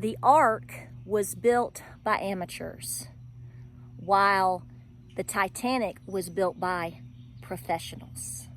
The Ark was built by amateurs, while the Titanic was built by professionals.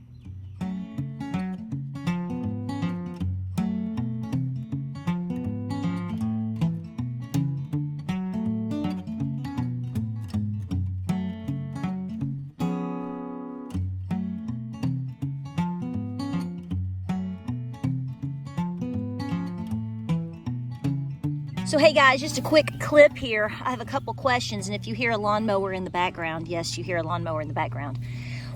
So hey guys, just a quick clip here. I have a couple questions, and if you hear a lawnmower in the background, yes, you hear a lawnmower in the background.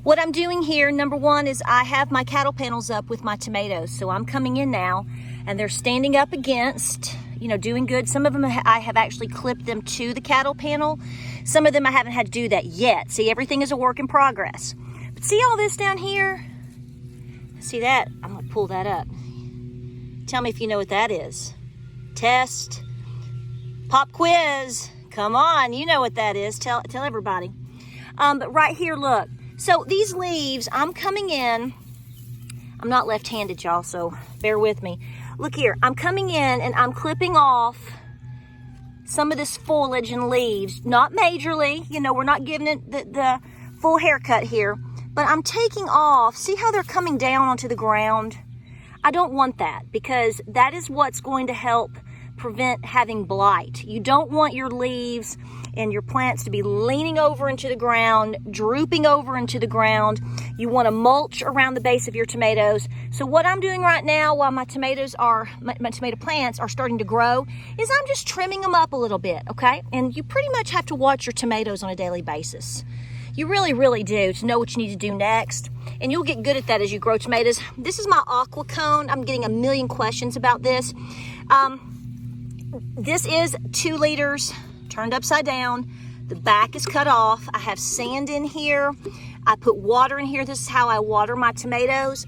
What I'm doing here, number one, is I have my cattle panels up with my tomatoes. So I'm coming in now, and they're standing up against, doing good. Some of them I have actually clipped them to the cattle panel. Some of them I haven't had to do that yet. See, everything is a work in progress. But see all this down here? See that? I'm gonna pull that up. Tell me if you know what that is. Test. Pop quiz, come on, you know what that is, tell everybody. But right here, look, so these leaves, I'm coming in, I'm not left-handed, y'all, so bear with me. Look here, I'm coming in and I'm clipping off some of this foliage and leaves, not majorly, we're not giving it the full haircut here, but I'm taking off, see how they're coming down onto the ground? I don't want that, because that is what's going to help prevent having blight. You don't want your leaves and your plants to be leaning over into the ground, drooping over into the ground. You want to mulch around the base of your tomatoes. So what I'm doing right now while my tomato plants are starting to grow is I'm just trimming them up a little bit, okay? And you pretty much have to watch your tomatoes on a daily basis. You really, really do, to know what you need to do next. And you'll get good at that as you grow tomatoes. This is my aqua cone. I'm getting a million questions about this. This is 2 liters turned upside down. The back is cut off. I have sand in here. I put water in here. This is how I water my tomatoes.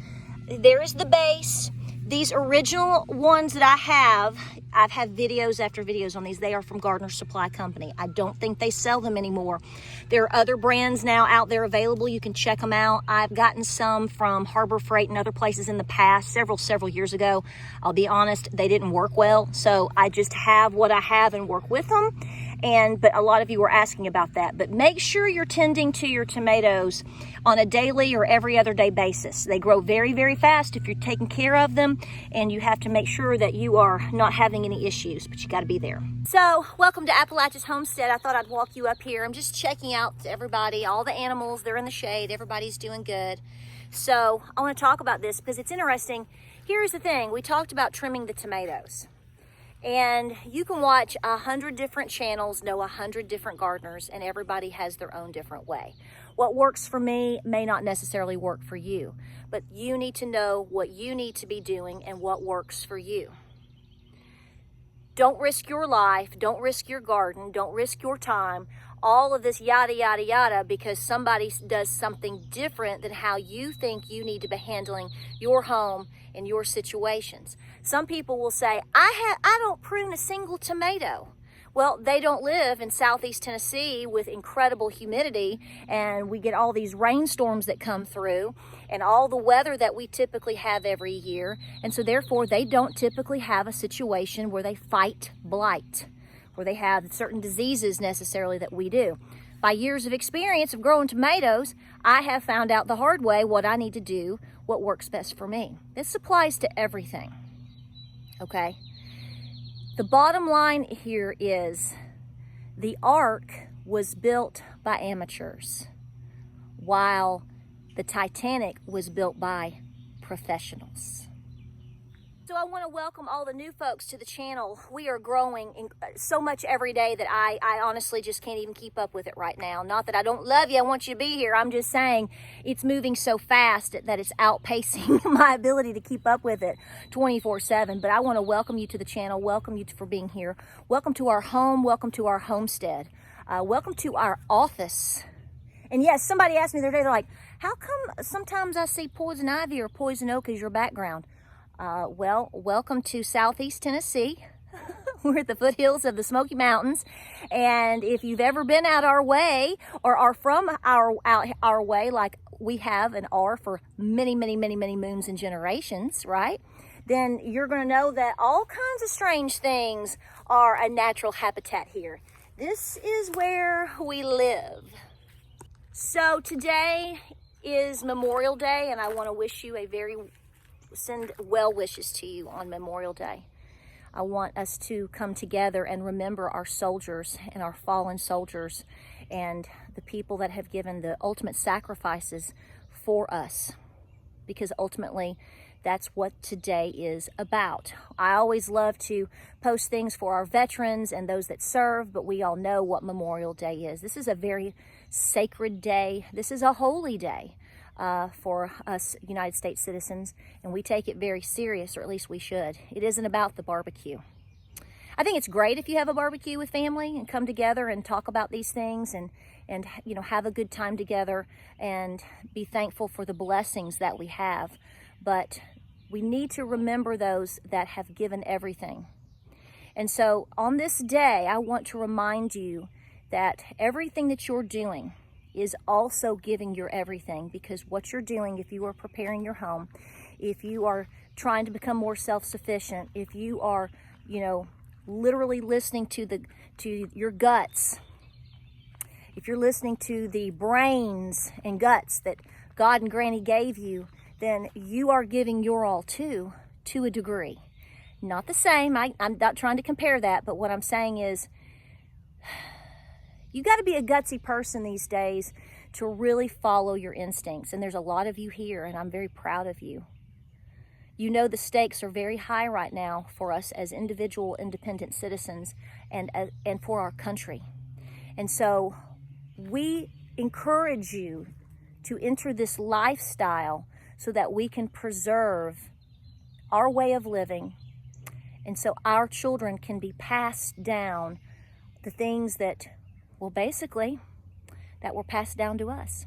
There is the base. These original ones that I've had videos after videos on these. They are from Gardener Supply Company. I don't think they sell them anymore. There are other brands now out there available. You can check them out. I've gotten some from Harbor Freight and other places in the past, several years ago. I'll be honest, they didn't work well. So I just have what I have and work with them. But a lot of you were asking about that. But make sure you're tending to your tomatoes on a daily or every other day basis. They grow very, very fast if you're taking care of them, and you have to make sure that you are not having any issues, but you got to be there. So welcome to Appalachias Homestead. I thought I'd walk you up here. I'm just checking out everybody, all the animals, they're in the shade, everybody's doing good. So I want to talk about this because it's interesting. Here's the thing, we talked about trimming the tomatoes. And you can watch 100 different channels, know 100 different gardeners, and everybody has their own different way. What works for me may not necessarily work for you, but you need to know what you need to be doing and what works for you. Don't risk your life, don't risk your garden, don't risk your time, all of this yada, yada, yada, because somebody does something different than how you think you need to be handling your home and your situations. Some people will say, I don't prune a single tomato. Well, they don't live in Southeast Tennessee with incredible humidity, and we get all these rainstorms that come through and all the weather that we typically have every year. And so therefore, they don't typically have a situation where they fight blight, where they have certain diseases necessarily that we do. By years of experience of growing tomatoes, I have found out the hard way what I need to do, what works best for me. This applies to everything, okay? The bottom line here is the Ark was built by amateurs, while the Titanic was built by professionals. So I want to welcome all the new folks to the channel. We are growing so much every day that I honestly just can't even keep up with it right now. Not that I don't love you, I want you to be here. I'm just saying it's moving so fast that it's outpacing my ability to keep up with it 24/7. But I want to welcome you to the channel, welcome you for being here. Welcome to our home, welcome to our homestead. Welcome to our office. And yes, somebody asked me the other day, they're like, how come sometimes I see poison ivy or poison oak as your background? Well, welcome to Southeast Tennessee. We're at the foothills of the Smoky Mountains, and if you've ever been out our way or are from our way, like we have and are for many, many, many, many moons and generations, right? then you're going to know that all kinds of strange things are a natural habitat here. This is where we live. So today is Memorial Day, and I want to wish you send well wishes to you on Memorial Day. I want us to come together and remember our soldiers and our fallen soldiers and the people that have given the ultimate sacrifices for us, because ultimately that's what today is about. I always love to post things for our veterans and those that serve, but we all know what Memorial Day is. This is a very sacred day. This is a holy day for us United States citizens, and we take it very serious, or at least we should. It isn't about the barbecue. I think it's great if you have a barbecue with family and come together and talk about these things and have a good time together and be thankful for the blessings that we have. But we need to remember those that have given everything. And so on this day, I want to remind you that everything that you're doing is also giving your everything, because what you're doing, if you are preparing your home, if you are trying to become more self-sufficient, if you are, literally listening to your guts, if you're listening to the brains and guts that God and Granny gave you, then you are giving your all to a degree. Not the same. I'm not trying to compare that, but what I'm saying is you got to be a gutsy person these days to really follow your instincts. And there's a lot of you here, and I'm very proud of you. You know the stakes are very high right now for us as individual independent citizens and for our country. And so we encourage you to enter this lifestyle so that we can preserve our way of living, and so our children can be passed down the things that were passed down to us.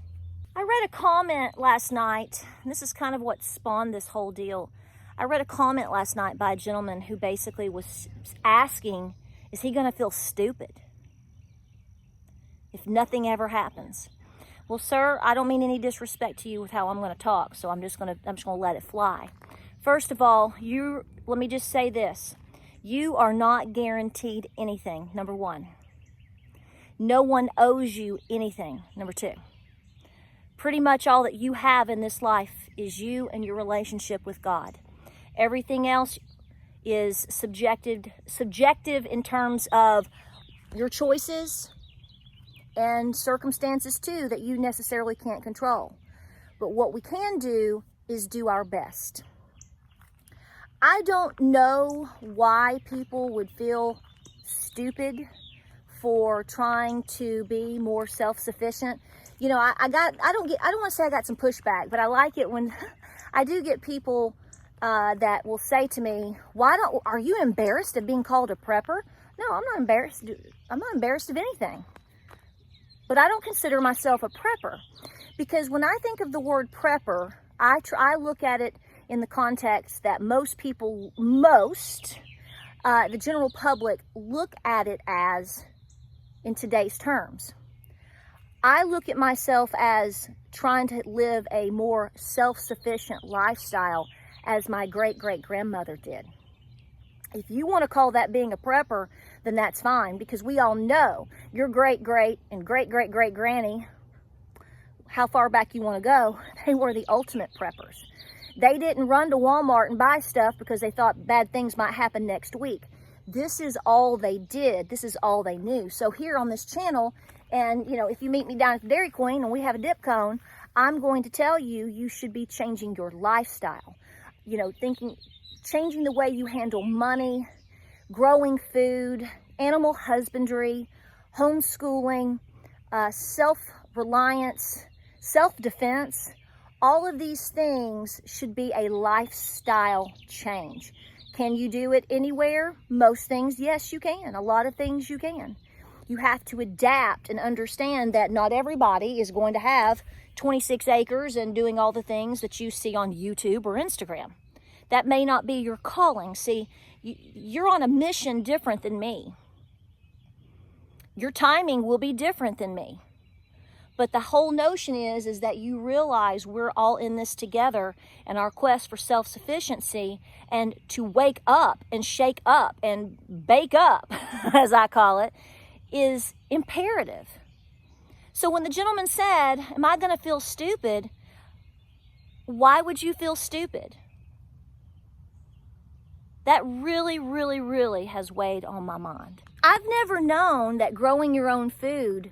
I read a comment last night, and this is kind of what spawned this whole deal. I read a comment last night by a gentleman who basically was asking, is he going to feel stupid if nothing ever happens? Well, sir, I don't mean any disrespect to you with how I'm going to talk, so I'm just going to let it fly. First of all, let me just say this. You are not guaranteed anything, number one. No one owes you anything, number two. Pretty much all that you have in this life is you and your relationship with God. Everything else is subjective in terms of your choices and circumstances too that you necessarily can't control. But what we can do is do our best. I don't know why people would feel stupid for trying to be more self-sufficient. I don't want to say I got some pushback, but I like it when I do get people that will say to me, are you embarrassed of being called a prepper? No, I'm not embarrassed. I'm not embarrassed of anything. But I don't consider myself a prepper, because when I think of the word prepper, I look at it in the context that most people, the general public, look at it as in today's terms. I look at myself as trying to live a more self-sufficient lifestyle as my great-great-grandmother did. If you want to call that being a prepper, then that's fine, because we all know your great-great and great-great-great-granny, how far back you want to go, they were the ultimate preppers. They didn't run to Walmart and buy stuff because they thought bad things might happen next week. This is all they did. This is all they knew. So here on this channel, and if you meet me down at the Dairy Queen and we have a dip cone, I'm going to tell you, you should be changing your lifestyle. Changing the way you handle money, growing food, animal husbandry, homeschooling, self-reliance, self-defense. All of these things should be a lifestyle change. Can you do it anywhere? Most things, yes, you can. A lot of things you can. You have to adapt and understand that not everybody is going to have 26 acres and doing all the things that you see on YouTube or Instagram. That may not be your calling. See, you're on a mission different than me. Your timing will be different than me. But the whole notion is that you realize we're all in this together, and our quest for self-sufficiency and to wake up and shake up and bake up, as I call it, is imperative. So when the gentleman said, am I going to feel stupid? Why would you feel stupid? That really, really, really has weighed on my mind. I've never known that growing your own food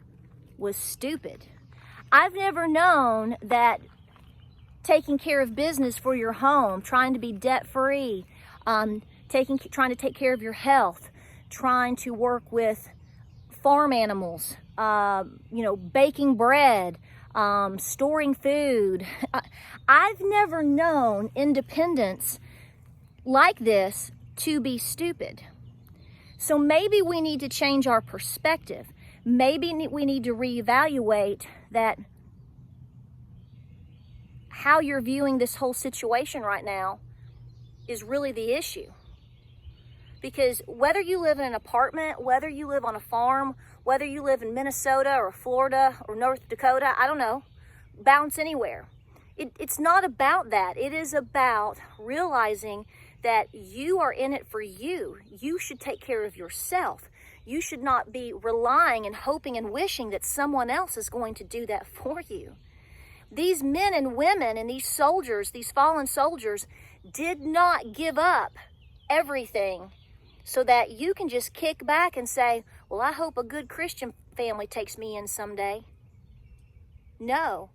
was stupid. I've never known that taking care of business for your home, trying to be debt-free, trying to take care of your health, trying to work with farm animals, baking bread, storing food. I've never known independence like this to be stupid. So maybe we need to change our perspective. Maybe we need to reevaluate that how you're viewing this whole situation right now is really the issue. Because whether you live in an apartment, whether you live on a farm, whether you live in Minnesota or Florida or North Dakota, I don't know, bounce anywhere. It's not about that. It is about realizing that you are in it for you. You should take care of yourself. You should not be relying and hoping and wishing that someone else is going to do that for you. These men and women and these soldiers, these fallen soldiers, did not give up everything so that you can just kick back and say, well, I hope a good Christian family takes me in someday. No,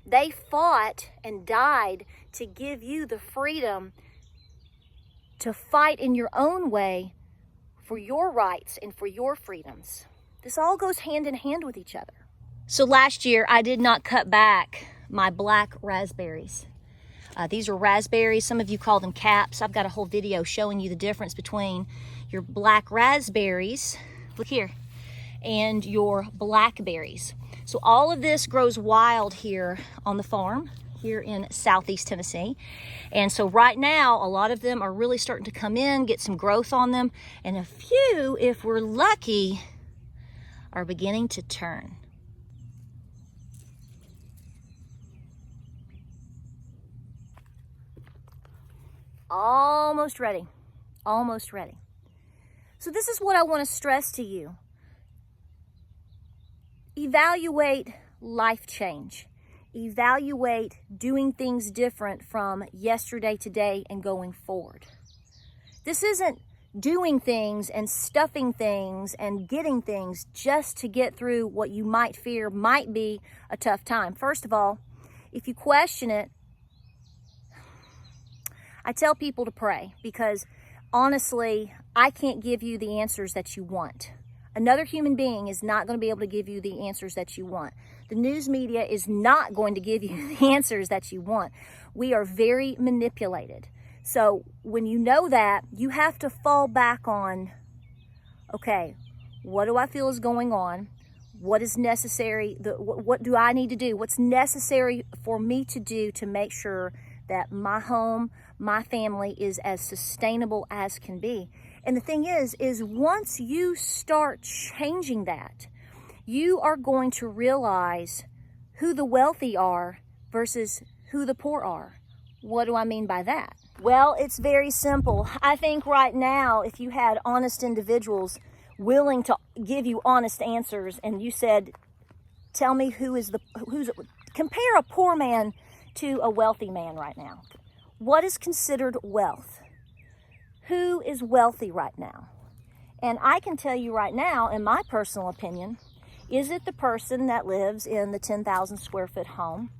they fought and died to give you the freedom to fight in your own way for your rights and for your freedoms. This all goes hand in hand with each other. So last year, I did not cut back my black raspberries. These are raspberries. Some of you call them caps. I've got a whole video showing you the difference between your black raspberries, look here, and your blackberries. So all of this grows wild here on the farm, here in Southeast Tennessee. And so right now, a lot of them are really starting to come in, get some growth on them, and a few, if we're lucky, are beginning to turn. Almost ready, almost ready. So this is what I want to stress to you. Evaluate life change. Evaluate doing things different from yesterday, today, and going forward. This isn't doing things and stuffing things and getting things just to get through what you might fear might be a tough time. First of all, if you question it, I tell people to pray, because honestly, I can't give you the answers that you want. Another human being is not going to be able to give you the answers that you want. The news media is not going to give you the answers that you want. We are very manipulated. So when you know that, you have to fall back on, okay, what do I feel is going on? What is necessary? What do I need to do? What's necessary for me to do to make sure that my home, my family is as sustainable as can be? And the thing is once you start changing that, you are going to realize who the wealthy are versus who the poor are. What do I mean by that? Well, it's very simple. I think right now, if you had honest individuals willing to give you honest answers, and you said, tell me compare a poor man to a wealthy man right now. What is considered wealth? Who is wealthy right now? And I can tell you right now, in my personal opinion, is it the person that lives in the 10,000 square foot home,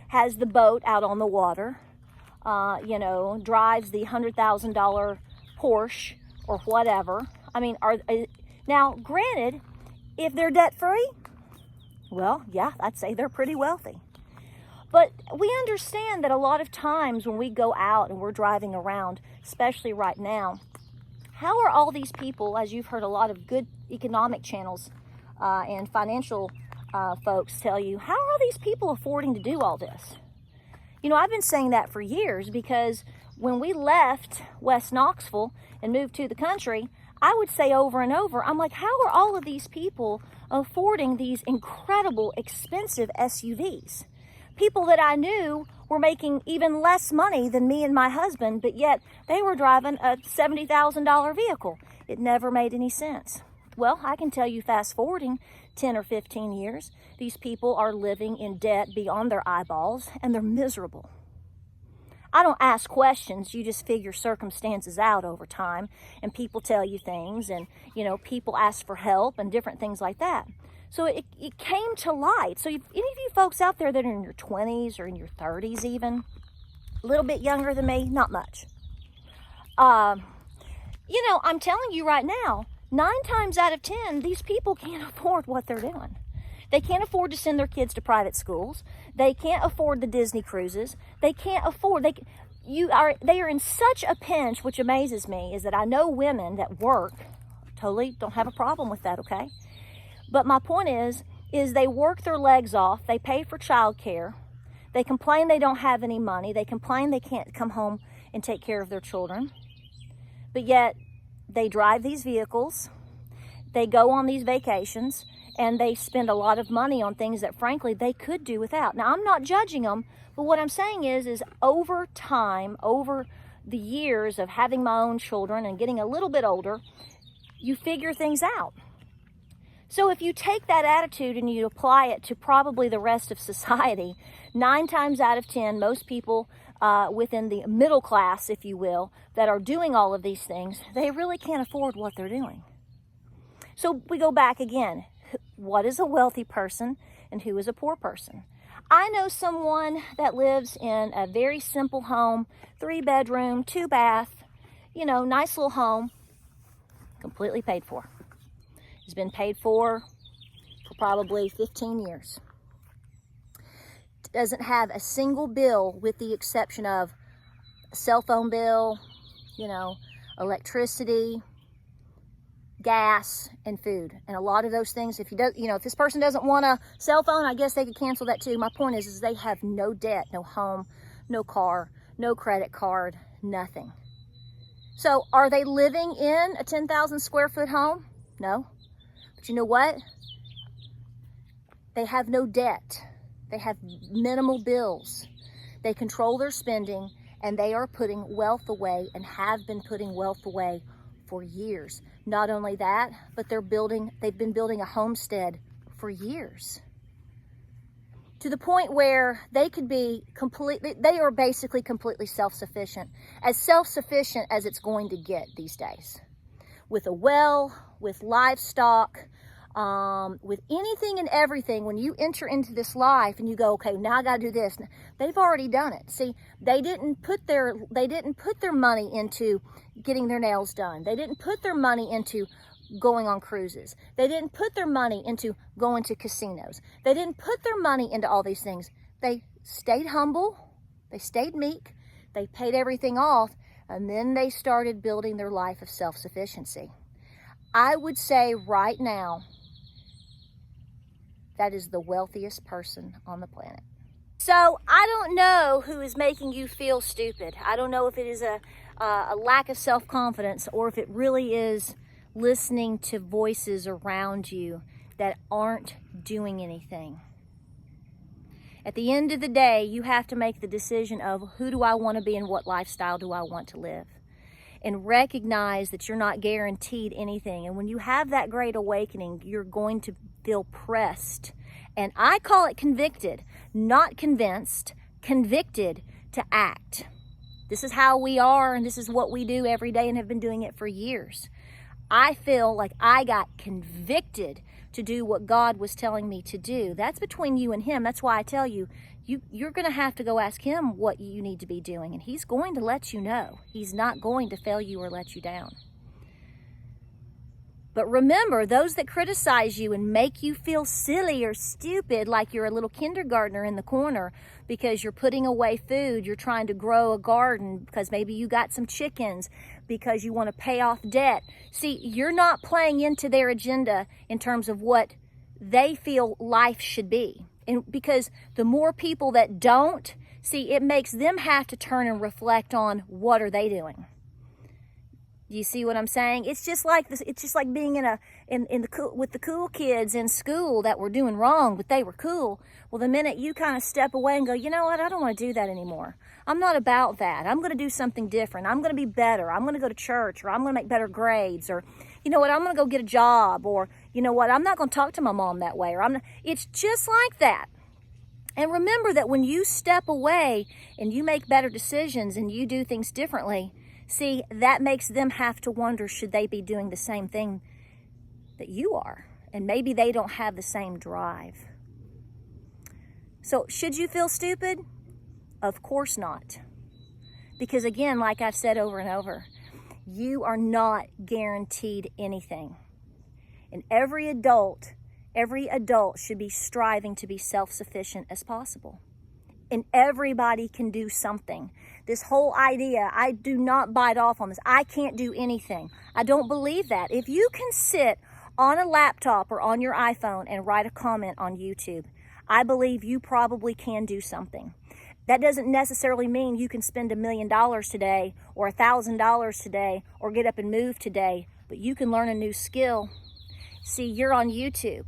has the boat out on the water, drives the $100,000 Porsche or whatever? I mean, now granted, if they're debt free, well, yeah, I'd say they're pretty wealthy. But we understand that a lot of times when we go out and we're driving around, especially right now, how are all these people, as you've heard a lot of good economic channels and financial folks tell you, how are all these people affording to do all this? You know, I've been saying that for years, because when we left West Knoxville and moved to the country, I would say over and over, I'm like, how are all of these people affording these incredible, expensive SUVs? People that I knew were making even less money than me and my husband, but yet they were driving a $70,000 vehicle. It never made any sense. Well, I can tell you, fast forwarding 10 or 15 years, these people are living in debt beyond their eyeballs, and they're miserable. I don't ask questions. You just figure circumstances out over time, and people tell you things, and, people ask for help and different things like that. So it came to light. So if any of you folks out there that are in your 20s or in your 30s even, a little bit younger than me, not much. I'm telling you right now, 9 times out of 10, these people can't afford what they're doing. They can't afford to send their kids to private schools. They can't afford the Disney cruises. They can't afford, they are in such a pinch, which amazes me, is that I know women that work, totally don't have a problem with that, okay? But my point is they work their legs off. They pay for childcare. They complain they don't have any money. They complain they can't come home and take care of their children. But yet they drive these vehicles. They go on these vacations, and they spend a lot of money on things that, frankly, they could do without. Now, I'm not judging them, but what I'm saying is over time, over the years of having my own children and getting a little bit older, you figure things out. So if you take that attitude and you apply it to probably the rest of society, 9 times out of 10, most people within the middle class, if you will, that are doing all of these things, they really can't afford what they're doing. So we go back again. What is a wealthy person and who is a poor person? I know someone that lives in a very simple home, 3-bedroom, 2-bath, nice little home, completely paid for. It's been paid for probably 15 years. Doesn't have a single bill with the exception of a cell phone bill, electricity, gas, and food. And a lot of those things, if this person doesn't want a cell phone, I guess they could cancel that too. My point is they have no debt, no home, no car, no credit card, nothing. So are they living in a 10,000 square foot home? No. But you know what? They have no debt. They have minimal bills. They control their spending, and they are putting wealth away and have been putting wealth away for years. Not only that, but they've been building a homestead for years. To the point where they are basically completely self-sufficient as it's going to get these days. With a well, with livestock, with anything and everything. When you enter into this life and you go, okay, now I got to do this. They've already done it. See, they didn't put their money into getting their nails done. They didn't put their money into going on cruises. They didn't put their money into going to casinos. They didn't put their money into all these things. They stayed humble. They stayed meek. They paid everything off. And then they started building their life of self-sufficiency. I would say right now, that is the wealthiest person on the planet. So I don't know who is making you feel stupid. I don't know if it is a lack of self-confidence or if it really is listening to voices around you that aren't doing anything. At the end of the day, you have to make the decision of who do I want to be and what lifestyle do I want to live. And recognize that you're not guaranteed anything. And when you have that great awakening, you're going to feel pressed. And I call it convicted, not convinced, convicted to act. This is how we are, and this is what we do every day and have been doing it for years. I feel like I got convicted to do what God was telling me to do. That's between you and Him. That's why I tell you, you're going to have to go ask Him what you need to be doing, and He's going to let you know. He's not going to fail you or let you down. But remember, those that criticize you and make you feel silly or stupid, like you're a little kindergartner in the corner because you're putting away food, you're trying to grow a garden because maybe you got some chickens, because you want to pay off debt. See, you're not playing into their agenda in terms of what they feel life should be. And because the more people that don't, see, it makes them have to turn and reflect on what are they doing. Do you see what I'm saying? It's just like this. It's just like being with the cool kids in school that were doing wrong, but they were cool. Well, the minute you kind of step away and go, you know what? I don't want to do that anymore. I'm not about that. I'm going to do something different. I'm going to be better. I'm going to go to church, or I'm going to make better grades, or you know what? I'm going to go get a job, or you know what? I'm not going to talk to my mom that way, or I'm not. It's just like that. And remember that when you step away and you make better decisions and you do things differently, see, that makes them have to wonder, should they be doing the same thing that you are? And maybe they don't have the same drive. So should you feel stupid? Of course not. Because again, like I've said over and over, you are not guaranteed anything. And every adult should be striving to be self-sufficient as possible. And everybody can do something. This whole idea, I do not bite off on this. I can't do anything. I don't believe that. If you can sit on a laptop or on your iPhone and write a comment on YouTube, I believe you probably can do something. That doesn't necessarily mean you can spend $1 million today or $1,000 today or get up and move today, but you can learn a new skill. See, you're on YouTube.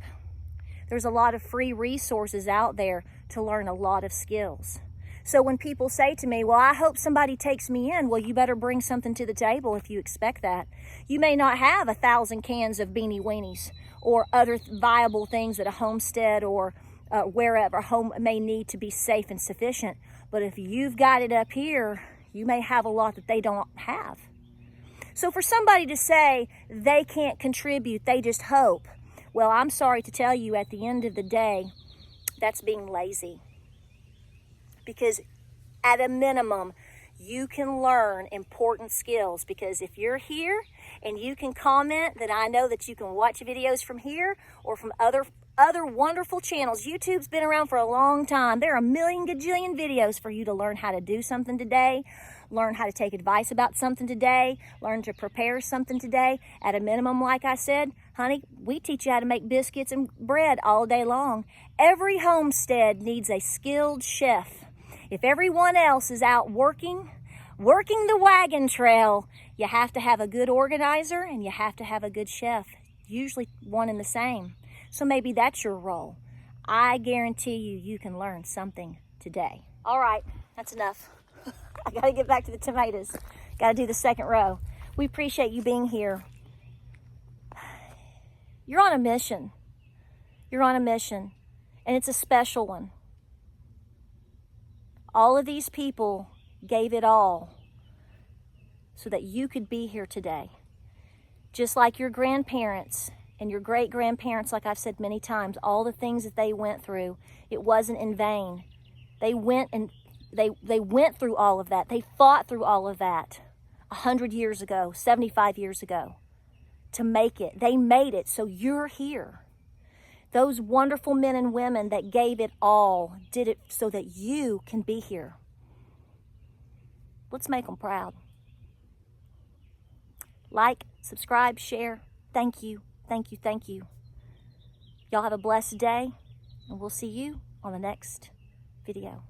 There's a lot of free resources out there to learn a lot of skills. So when people say to me, well, I hope somebody takes me in, well, you better bring something to the table if you expect that. You may not have 1,000 cans of Beanie Weenies or other viable things at a homestead or wherever home may need to be safe and sufficient. But if you've got it up here, you may have a lot that they don't have. So for somebody to say they can't contribute, they just hope, well, I'm sorry to tell you, at the end of the day, that's being lazy. Because at a minimum, you can learn important skills. Because if you're here and you can comment, then I know that you can watch videos from here or from other wonderful channels. YouTube's been around for a long time. There are a million gajillion videos for you to learn how to do something today, learn how to take advice about something today, learn to prepare something today. At a minimum, like I said, honey, we teach you how to make biscuits and bread all day long. Every homestead needs a skilled chef. If everyone else is out working the wagon trail, you have to have a good organizer and you have to have a good chef, usually one and the same. So maybe that's your role. I guarantee you can learn something today. All right, that's enough. I gotta get back to the tomatoes. Gotta do the second row. We appreciate you being here. You're on a mission. You're on a mission, and it's a special one. All of these people gave it all so that you could be here today. Just like your grandparents and your great-grandparents, like I've said many times, all the things that they went through, it wasn't in vain. They went through all of that. They fought through all of that 100 years ago, 75 years ago to make it. They made it, so you're here. Those wonderful men and women that gave it all did it so that you can be here. Let's make them proud. Like, subscribe, share. Thank you, thank you, thank you. Y'all have a blessed day, and we'll see you on the next video.